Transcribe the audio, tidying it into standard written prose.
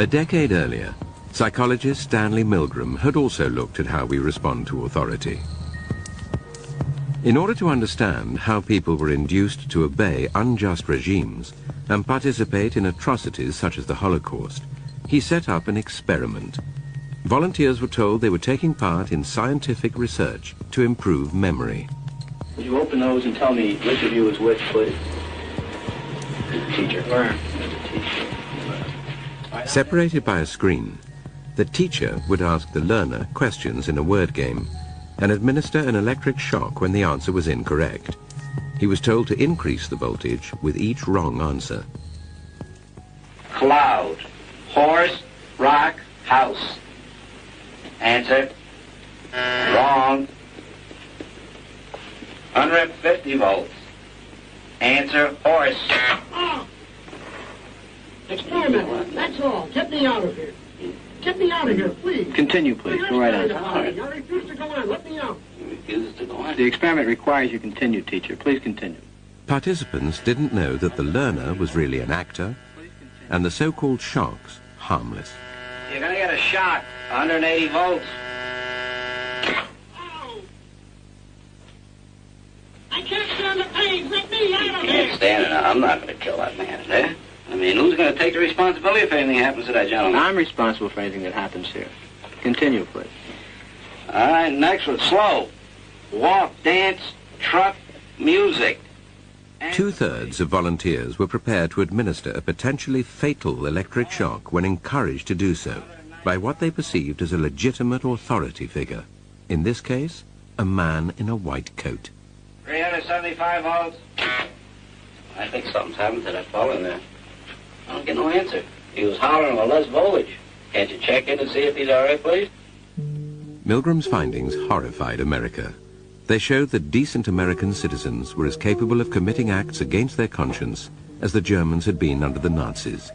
A decade earlier, psychologist Stanley Milgram had also looked at how we respond to authority. In order to understand how people were induced to obey unjust regimes and participate in atrocities such as the Holocaust, he set up an experiment. Volunteers were told they were taking part in scientific research to improve memory. Would you open those and tell me which of you is which, please? Teacher. Learn. Separated by a screen, the teacher would ask the learner questions in a word game and administer an electric shock when the answer was incorrect. He was told to increase the voltage with each wrong answer. Cloud, horse, rock, house. Answer. Wrong. 150 volts. Answer, horse. Oh. Experiment, that's all. Get me out of here. Get me out of here, please. Continue, please. Go right on. I refuse to go on. Let me out. You refuse to go on? The experiment requires you continue, teacher. Please continue. Participants didn't know that the learner was really an actor and the so-called shocks harmless. You're going to get a shock. 180 volts. Oh. I can't stand the pain. Let me out of You here. can't stand it. I'm not going to kill that man, eh? I mean, who's going to take the responsibility if anything happens to that gentleman? I'm responsible for anything that happens here. Continue, please. All right, next one. Slow. Walk, dance, truck, music. Two-thirds of volunteers were prepared to administer a potentially fatal electric shock when encouraged to do so by what they perceived as a legitimate authority figure. In this case, a man in a white coat. 375 volts. I think something's happened to that fellow in there. I don't get no answer. He was hollering for less voltage. Can't you check in and see if he's all right, please? Milgram's findings horrified America. They showed that decent American citizens were as capable of committing acts against their conscience as the Germans had been under the Nazis.